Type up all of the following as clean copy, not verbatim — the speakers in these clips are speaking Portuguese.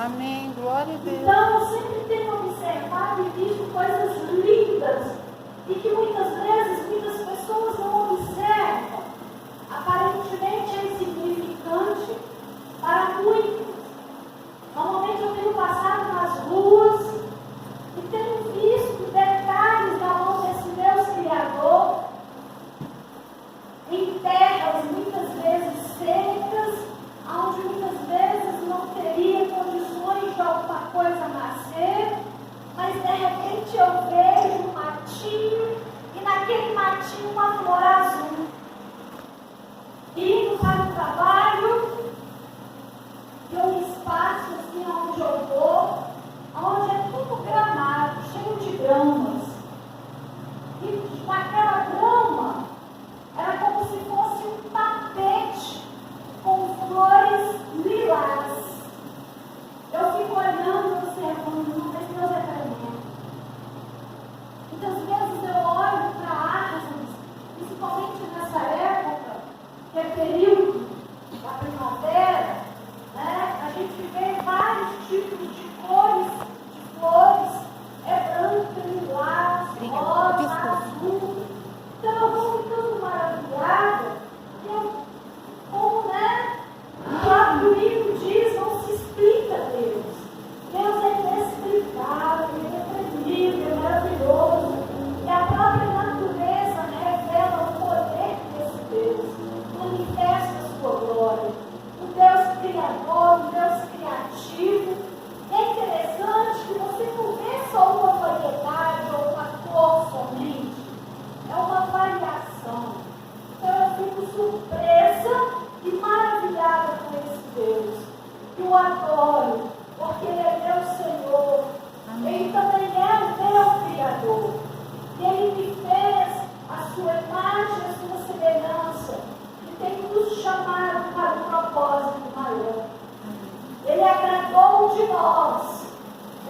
Amém. Glória a Deus. Então, eu sempre tenho observado e visto coisas lindas e que muitas vezes muitas pessoas não observam. Aparentemente é insignificante para muitos. Normalmente eu tenho passado nas ruas e tenho visto detalhes da mão desse Deus Criador em terras muitas vezes secas, onde muitas vezes não teria condições de alguma coisa nascer, mas de repente eu vejo um matinho e naquele matinho uma flor azul. Indo para o trabalho, e um espaço assim onde eu vou, onde é tudo gramado, cheio de gramas. E naquela grama era como se fosse um tapete com flores lilás. Eu fico olhando, observando, mas Deus é tremendo. Muitas vezes eu olho para árvores, principalmente nessa época, que é período da primavera, né? A gente vê vários tipos de cores, de flores, branco, lilás, rosa, azul. Então eu vou ficando maravilhada, como, né? O próprio livro diz, não se explica Deus. Deus é inexplicável, ele é tremendo, é maravilhoso. E a própria natureza revela o poder desse Deus, manifesta a sua glória. O Deus criador, o Deus criativo. É interessante que você não vê só uma variedade ou uma cor somente. É uma variação. Então eu fico surpresa e maravilhada com esse Deus. E o adoro, porque Ele é meu Senhor. Ele também é o meu Criador. E Ele me fez a sua imagem, a sua semelhança. E tem nos chamado para um propósito maior. Ele agradou de nós.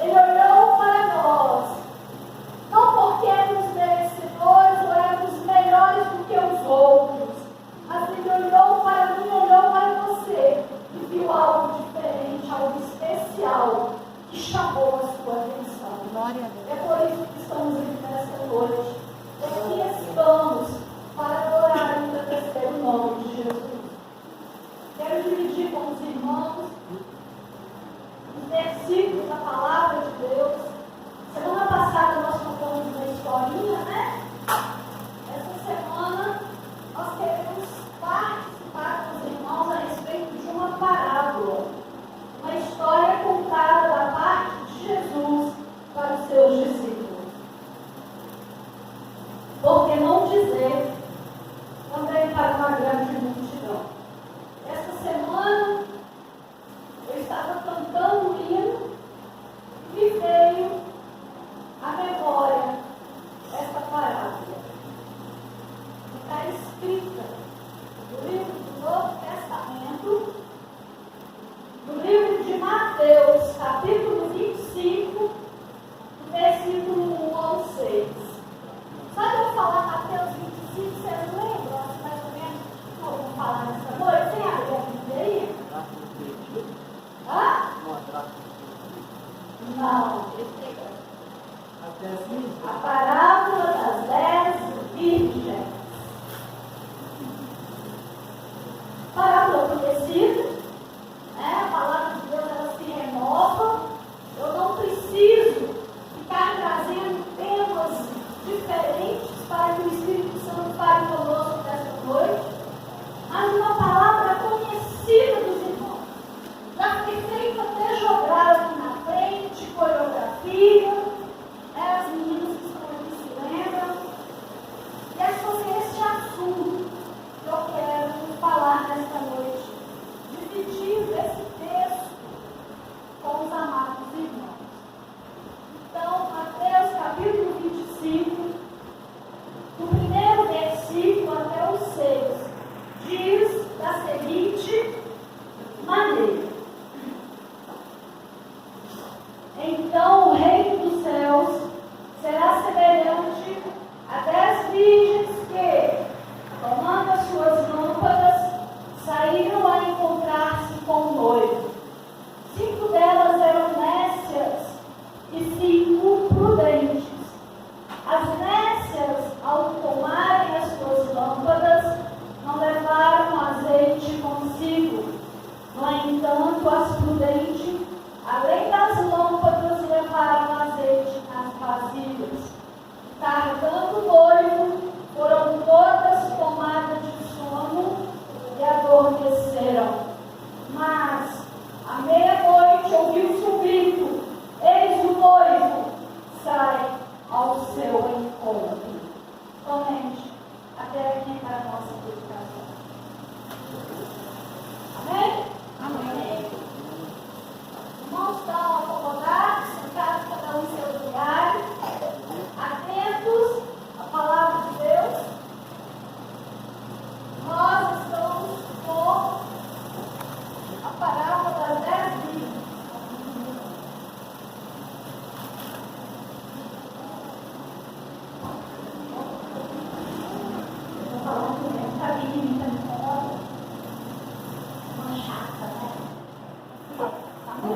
Ele olhou para nós. Não porque éramos merecedores ou éramos melhores do que os outros. Mas Ele olhou para mim, olhou para você. E viu algo diferente, algo especial. Que chamou a sua atenção. Glória a Deus. É por isso que estamos aqui nesta noite. E aqui estamos para adorar e agradecer o nome de Jesus. Quero dividir com os irmãos os versículos da palavra de Deus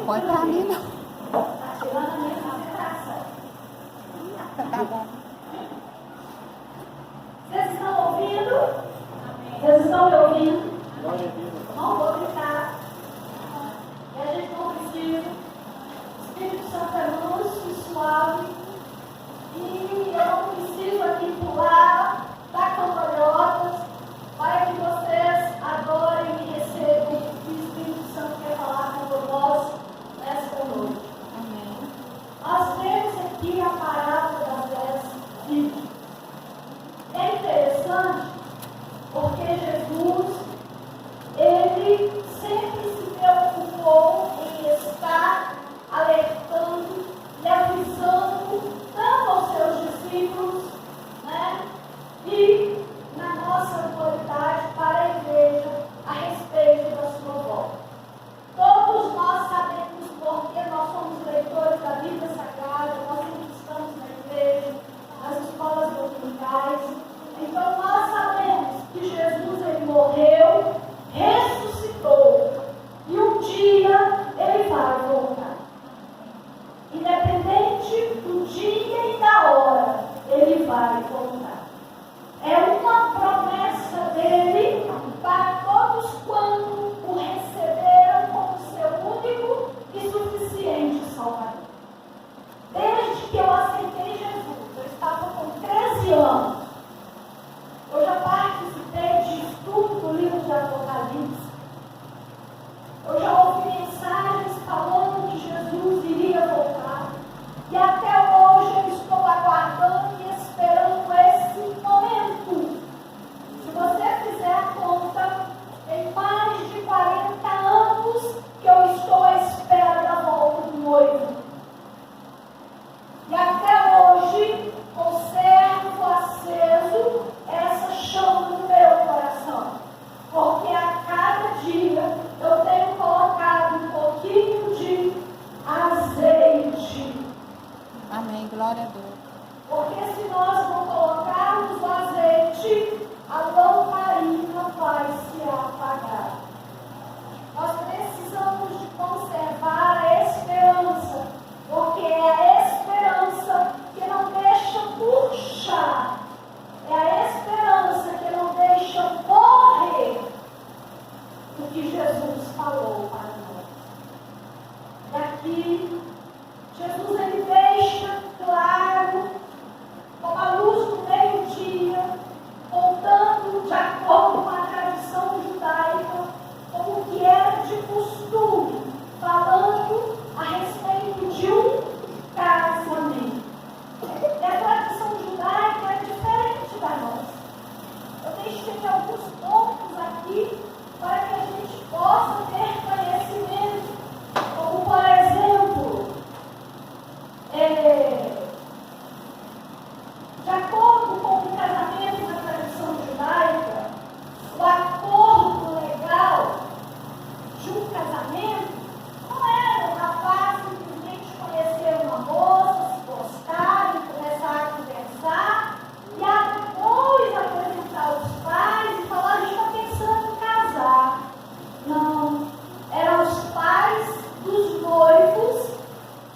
põe pra mim, não. Está tirando a minha concentração. Tá bom. Vocês estão ouvindo? Vocês estão me ouvindo? Não vou gritar. E a gente não precisa. O Espírito Santo é manso e suave. E eu não preciso aqui pular, dar cambalhotas, para que vocês adorem e recebam o que o Espírito Santo quer falar com nós nesta noite. Amém. Nós vemos aqui a parábola das 10 virgens. É interessante porque Jesus, ele sempre se preocupou em estar alertando e avisando tanto aos seus discípulos, né, e na nossa autoridade para a igreja a respeito da sua volta. Todos nós sabemos porque nós somos leitores da Bíblia Sagrada, nós sempre estamos na igreja, nas escolas dominicais. Então nós sabemos que Jesus ele morreu, ressuscitou e um dia ele vai voltar. Independente do dia e da hora, ele vai voltar. É uma promessa dele para todos quanto o receberam como seu único e suficiente Salvador. Desde que eu aceitei Jesus, eu estava com 13 anos. Eu já participei de estudo do livro de Apocalipse. Eu já ouvi mensagens falando que Jesus iria voltar. E até hoje eu estou aguardando e esperando esse momento. Se você fizer a conta, tem mais de 40 anos que eu estou à espera da volta do noivo. E até hoje conservo aceso essa chama no meu coração. Porque a cada dia eu tenho colocado um pouquinho de azeite. Amém. Glória a Deus. Porque se nós não colocarmos o azeite, a lamparina vai se apagar. Nós precisamos de conservar a esperança, porque é a esperança que não deixa murchar, é a esperança que não deixa morrer o que Jesus falou para nós. E aqui, Jesus ele deixa claro, como a luz do meio-dia, contando de acordo com a tradição judaica, como que era de costume, falando a respeito de um casamento. E a tradição judaica é diferente da nossa. Eu deixei alguns pontos aqui para que a gente possa ter conhecimento, como por exemplo, de acordo com o casamento na tradição judaica, o acordo legal de um casamento não era o rapaz simplesmente conhecer uma moça, se gostar e começar a conversar e depois apresentar os pais e falar: a gente está pensando em casar. Não, eram os pais dos noivos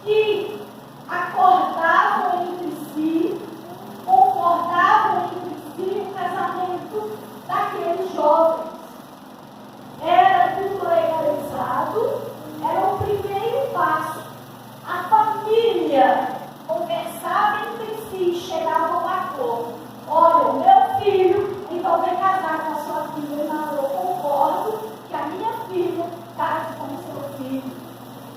que acordavam entre si, concordavam entre si o casamento daqueles jovens. Era tudo legalizado, era o primeiro passo. A família conversava entre si e chegava a um acordo. Olha, o meu filho, então vem casar com a sua filha. Não, eu concordo que a minha filha case com o seu filho.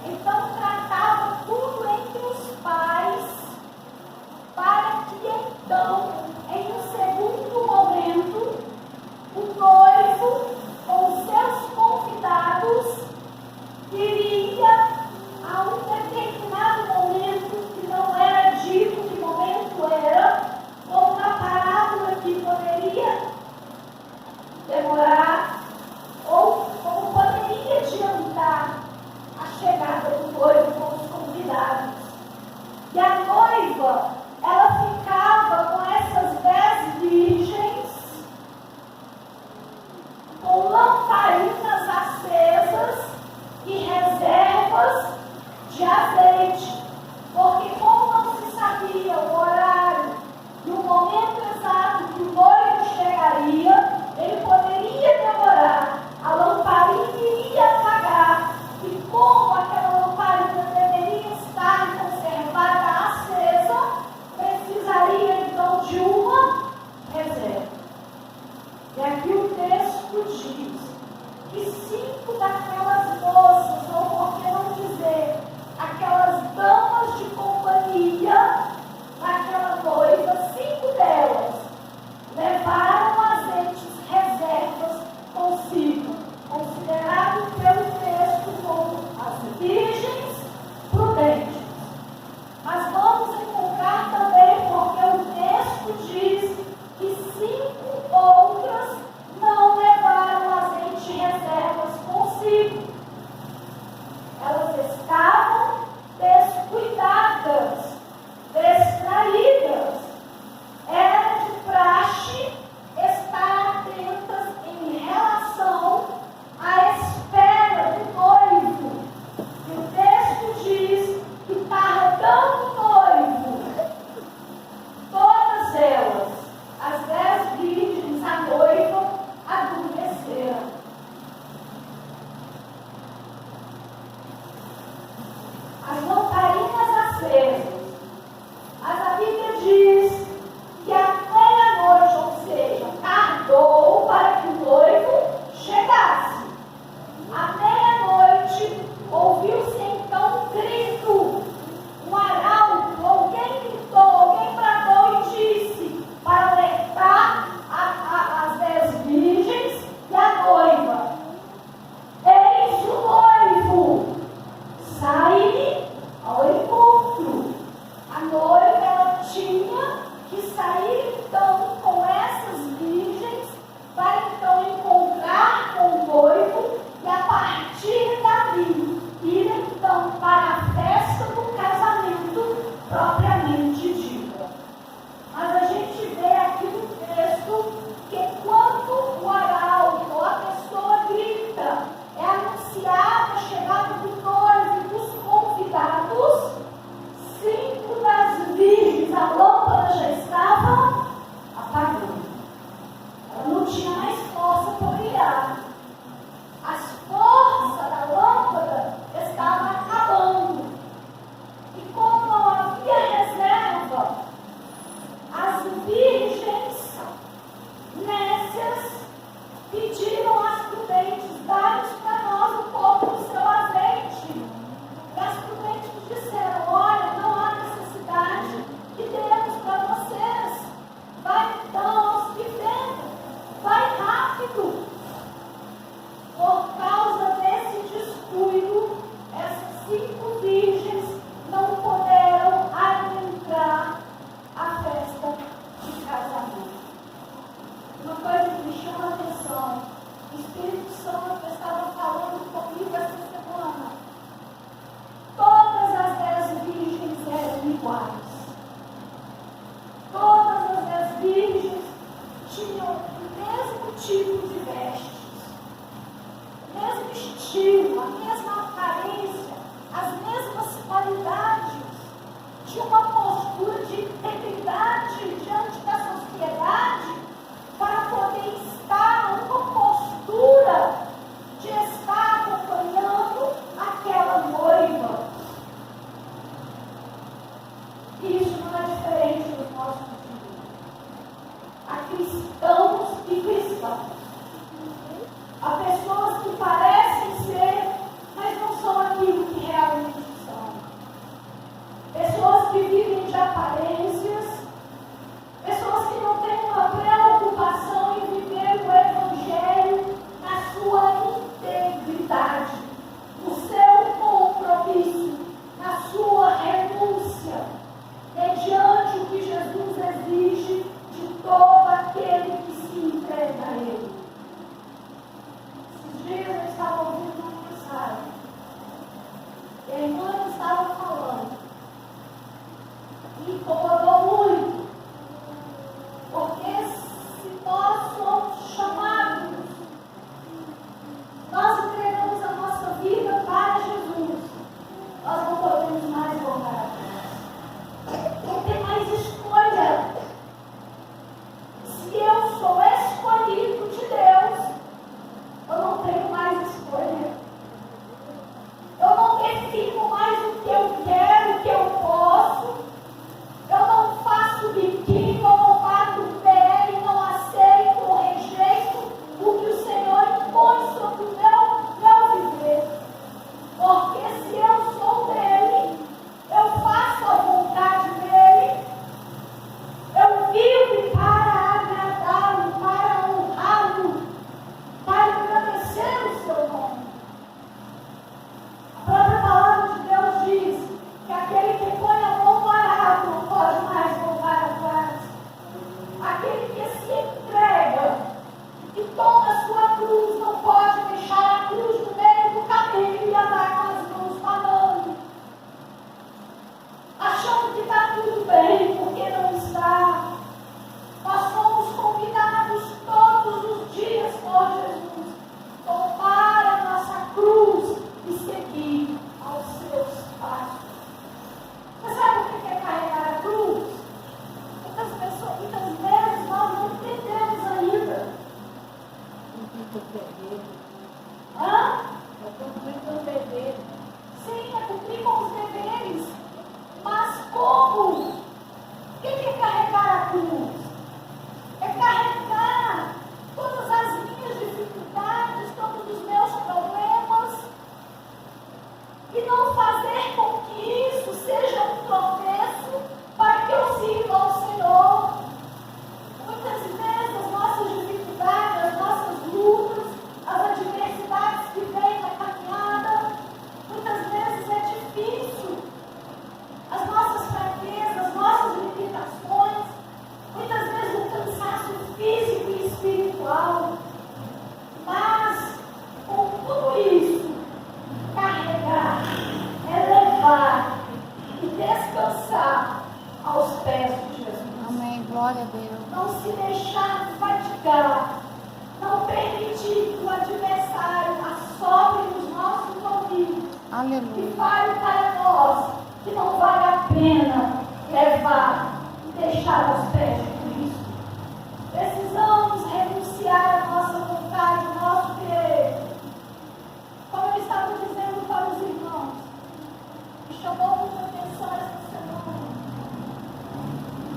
Então tratava tudo entre os pais, para que então, em um segundo momento, o noivo, com os seus convidados, iria a um determinado momento, que não era dito que momento era, como na parábola que poderia demorar, ou como poderia adiantar a chegada do noivo com os convidados. E a noiva, ela ficava com essas 10 virgens, com lamparinas acesas e reservas de azeite, porque como não se sabia o horário e o momento exato que o noivo chegaria, ele poderia demorar, a lamparina iria apagar, e como aquela lamparina deveria estar conservada acesa, precisaria então de uma reserva. E aqui o texto diz que 5 daquelas moças, ou por que não dizer, aquelas damas de companhia daquela noiva, 5 delas levaram azeites reservas consigo, considerado pelo texto como as virgens prudentes. Mas vamos encontrar também, porque o texto diz que 5 outras não levaram azeite reservas consigo. Elas estavam descuidadas, distraídas. Era de praxe estar atentas em relação à espera do noivo. E o texto diz que tardando o noivo, todas elas, as 10 virgens, a noiva, adormeceram. As lamparinas acesas. Mas a Bíblia diz que à meia-noite, ou seja, tardou para que o noivo chegasse. À meia-noite, ouviu-se então um grito, um arauto, alguém gritou, alguém bradou e disse, para alertar as 10 virgens e a noiva: eis o noivo, sai ao encontro. A noiva, ela tinha que sair então com essas virgens para então encontrar com o noivo e a partir dali ir então para a festa do casamento propriamente dita. Mas a gente vê aqui no texto que quando o arauto ou a pessoa grita, é anunciada a chegada do noivo e dos convidados, 5 das virgens, a lâmpada já estava apagando. Ela não tinha mais força para brilhar. A força da lâmpada estava acabando. E como não havia reserva, as virgens nécias pediram às prudentes: dá-nos para nós um pouco do seu azeite. E as prudentes disseram: olha, não há necessidade que demos para vocês. Vai então aos que vendem, vai rápido. Por causa desse descuido, essas 5 virgens não puderam adentrar a festa de casamento. Uma coisa que me chama a atenção: o Espírito Santo estava falando comigo essa semana. Todas as 10 virgens eram iguais. Todas as 10 virgens tinham o mesmo tipo de vestes, o mesmo estilo, a mesma aparência, as mesmas qualidades, de uma postura de integridade diante da sociedade, para poder estar numa postura de estar acompanhando aquela noiva. Isso não é diferente dos nossos dias. Há cristãos e cristãos. Há pessoas que parecem ser, mas não são aquilo que realmente são. Pessoas que vivem de aparências, fazer. Hã? Eu cumpri com os deveres. Sim, é cumprir com os deveres. Mas como? O que é carregar a cruz? É carregar todas as minhas dificuldades, todos os meus problemas, e não fazer com que isso seja um tropeço para que eu sirva ao Senhor. Muitas vezes as nossas dificuldades, as nossas lutas, as adversidades que vêm na caminhada, muitas vezes é difícil. As nossas fraquezas, as nossas limitações, muitas vezes o cansaço físico e espiritual. Mas, com tudo isso, carregar é levar e descansar aos pés de Jesus. Amém. Glória a Deus. Não se deixar fatigar, não permitir que o adversário assopre nos nossos ouvidos e Aleluia. fale para nós que não vale a pena levar e deixar aos pés de Cristo. Precisamos renunciar à nossa vontade, ao nosso querer. Como eu estava dizendo para os irmãos, me chamou muita atenção essa semana.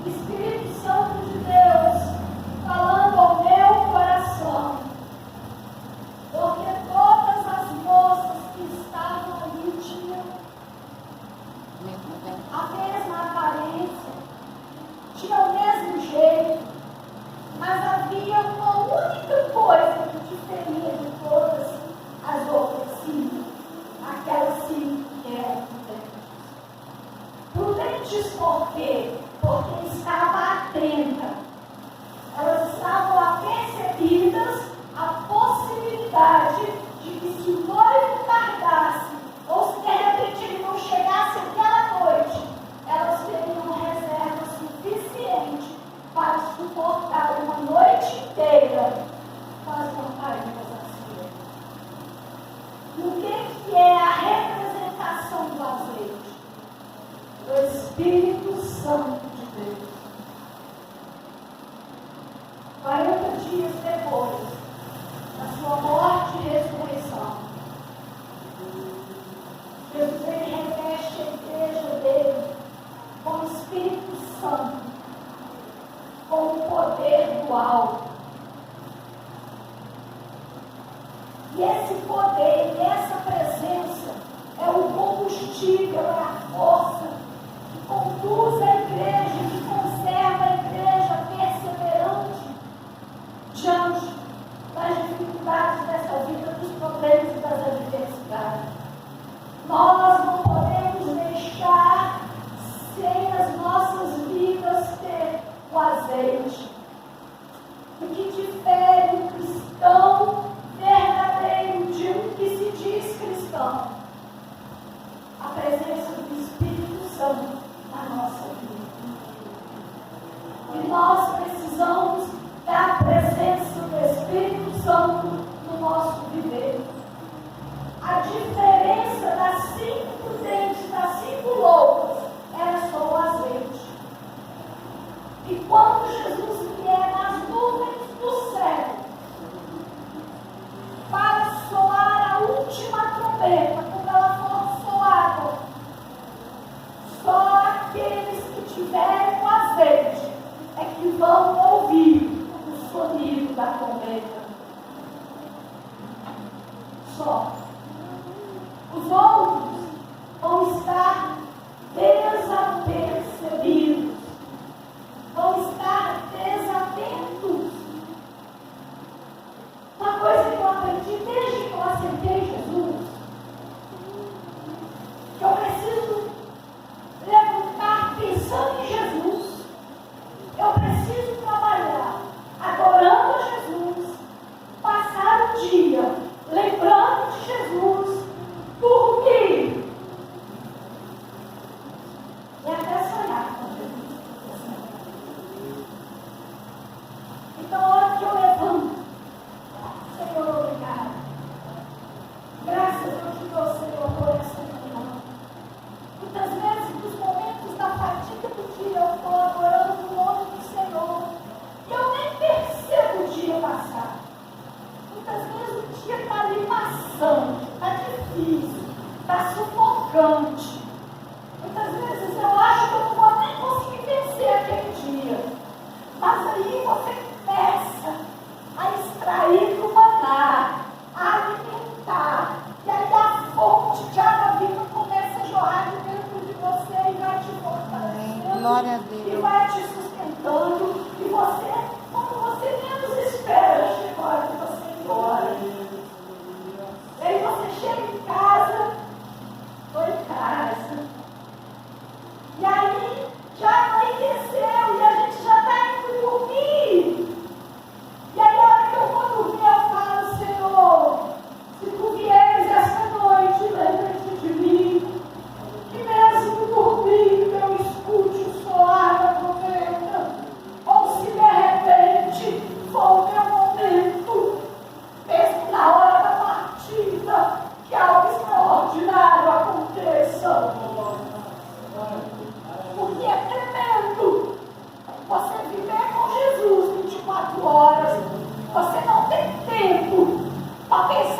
Espírito Santo de Deus falando ao meu coração, porque todas as moças que estavam ali tinham a mesma aparência, tinham o mesmo jeito, mas havia uma única coisa que diferia de todas as outras cinco, aquelas cinco que eram prudentes. Prudentes por quê? Porque estava atenta. Elas estavam apercebidas a possibilidade de que se o noivo tardasse, ou se de repente ele não chegasse aquela noite, elas teriam reserva suficiente para suportar uma noite inteira com as lamparina acesas. O que é a representação do azeite? O Espírito Santo de Deus. 40 dias depois da sua morte e ressurreição, Jesus ele reveste a igreja dele com o Espírito Santo, com o poder do alto. E esse poder, essa presença é o combustível, é a força que conduz a igreja, que conserva a igreja perseverante diante das dificuldades dessa vida, dos problemas e das adversidades. Nós não podemos deixar sem as nossas vidas ter o azeite. O que difere um cristão verdadeiro de um que se diz cristão? A presença do Espírito Santo na nossa vida. E nós precisamos da presença do Espírito Santo no nosso viver. A diferença das 5 prudentes, das 5 loucas, era só o azeite. E quando Jesus vier nas nuvens do céu, para soar a última trombeta, quando ela for soada, só aqueles que tiverem o azeite é que vão ouvir o sonido da trombeta. Só. Os outros vão estar desapercebidos, vão estar desatentos. Uma coisa que eu aprendi desde que eu aceitei Jesus, que eu preciso levantar pensando em Jesus, eu preciso trabalhar adorando a Jesus, passar o dia lembrando de Jesus, dormir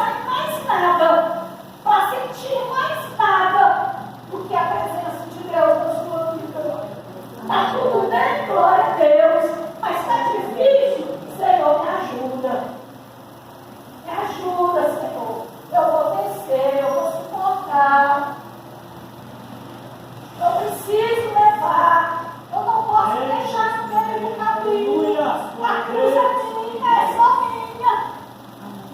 pensar em mais nada, para sentir mais nada do que a presença de Deus na sua vida. Está tudo bem, glória a Deus, mas está difícil. Senhor, me ajuda. Me ajuda, Senhor. Eu vou vencer, eu vou suportar. Eu preciso levar. Eu não posso deixar no meio do caminho. A cruz é minha, é só minha.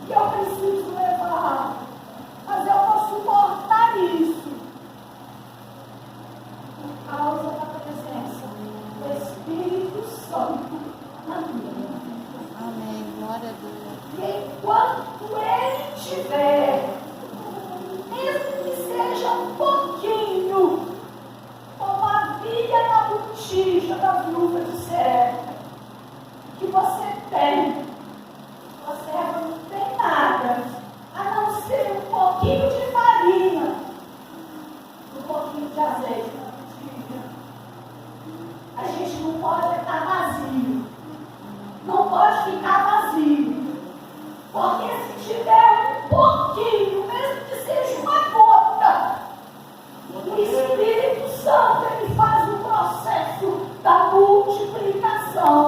E eu preciso levar. Mas eu vou suportar isso. Por causa da presença do Espírito Santo na minha vida. Amém. Glória a Deus. E enquanto Ele estiver, mesmo que seja um pouquinho, como havia na botija da viúva de Serpa, que você tem, você não tem nada, a não ser um pouquinho de farinha, um pouquinho de azeite na botija. A gente não pode estar vazio, não pode ficar vazio, porque se tiver um pouquinho, mesmo que seja uma gota, o Espírito Santo, ele faz o processo da multiplicação.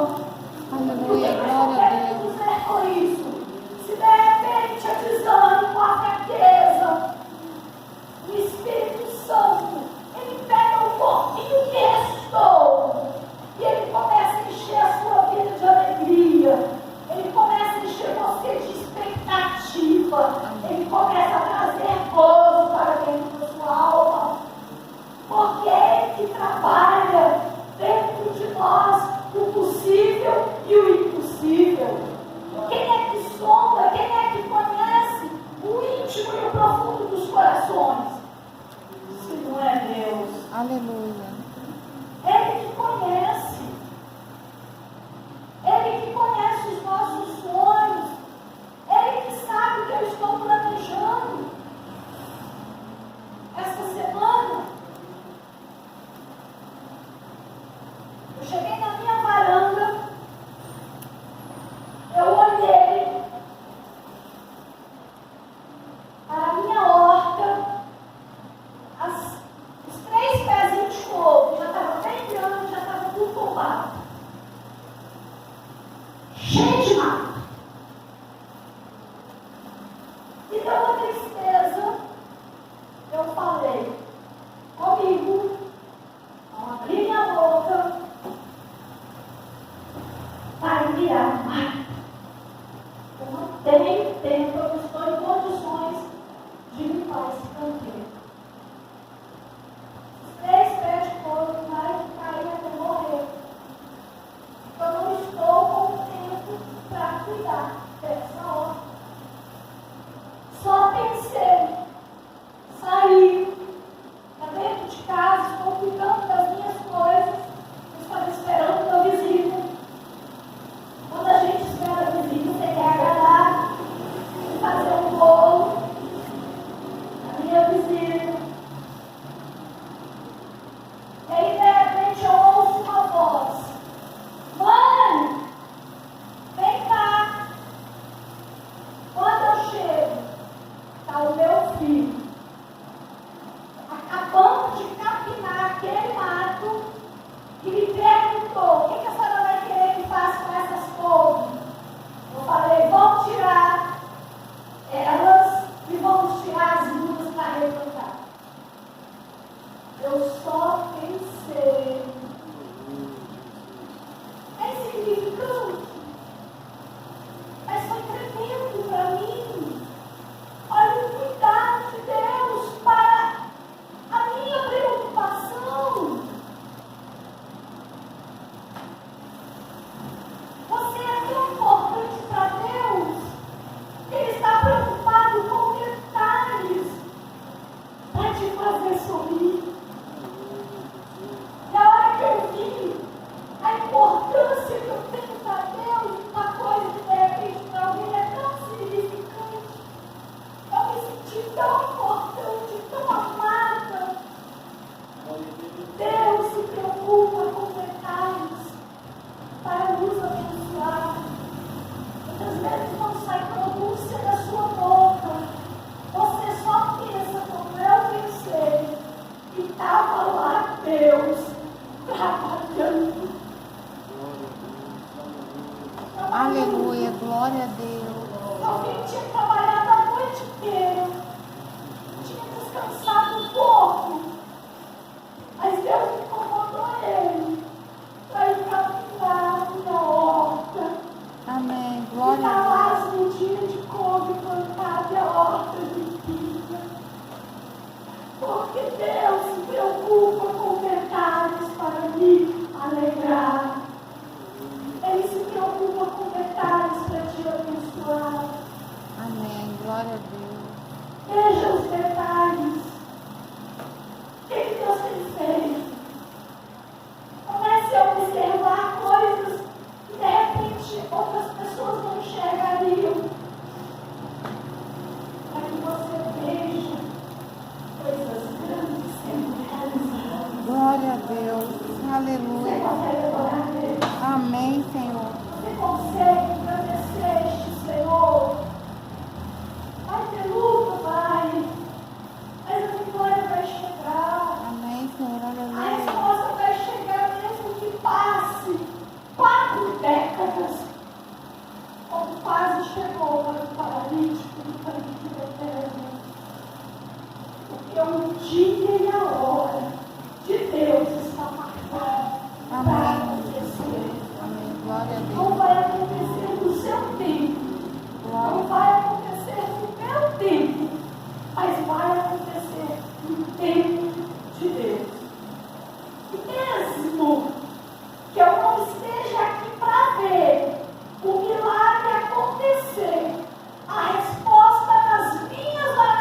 Aleluia. O que Glória eu a quero Deus. dizer com isso? Se de repente a desânimo, a fraqueza, o Espírito Santo, ele pega um pouquinho que restou e ele começa a encher a sua vida de alegria. Ele começa a encher você de expectativa. Ele começa a trazer gozo para dentro da sua alma. Porque é Ele que trabalha dentro de nós o possível e o impossível. Quem é que sonda, quem é que conhece o íntimo e o profundo dos corações? Se não é Deus. Aleluia. Ele que conhece. Ele que conhece os nossos sonhos. Ele que sabe o que eu estou planejando. Esta semana, eu cheguei na minha varanda, eu olhei para a minha horta, os 3 pezinhos de couve, já estava bem grande, já estava tudo tombado. Cheio de mato. E deu uma tristeza. Eu falei comigo, não abri minha boca para virar mato. Eu não tenho tempo, eu não estou em condições de limpar esse canteiro. Os 3 pés de couve vai cair até morrer. Eu não estou com tempo para cuidar dessa horta. Só pensei, saí para dentro de casa, estou cuidando das minhas coisas, estava esperando meu vizinho. Quando a gente espera vizinho, você quer agradar e fazer um bolo. A minha vizinha. E aí, de repente, eu ouço uma voz. Mãe, vem cá. Quando eu chego, está o meu filho acabando de capinar aquele mato e me perguntou: o que a senhora vai querer que faça com essas couves? Eu falei: vamos tirar elas e vamos tirar as mudas para replantar. Eu só pensei. É insignificante, mas foi tremendo para mim. Olha o cuidado de Deus para a minha preocupação. Você é tão importante para Deus. Ele está preocupado com detalhes para te fazer sorrir. E a hora que eu vi a importância que eu tenho para Deus, uma coisa que de repente para alguém é tão significante, eu me senti tão importante, tão amada. Deus se preocupa com detalhes para nos abençoar. Muitas vezes não sai pronúncia da sua boca, a Deus. Veja os detalhes. O que Deus tem feito? Comece a observar coisas que de repente outras pessoas não enxergariam. Para que você veja coisas grandes sendo realizadas. Glória a Deus. Você Aleluia. consegue adorar a Deus? Amém, Senhor. Você consegue agradecer este Senhor? Vai ter luta, vai. Mas a vitória vai chegar. Amém, Senhor. A Aleluia. resposta vai chegar mesmo que passe 4 décadas. Como quase chegou para o paralítico do paralítico eterno. Porque o dia e a hora de Deus está marcado para Amém. acontecer. Amém. Glória a Em Deus.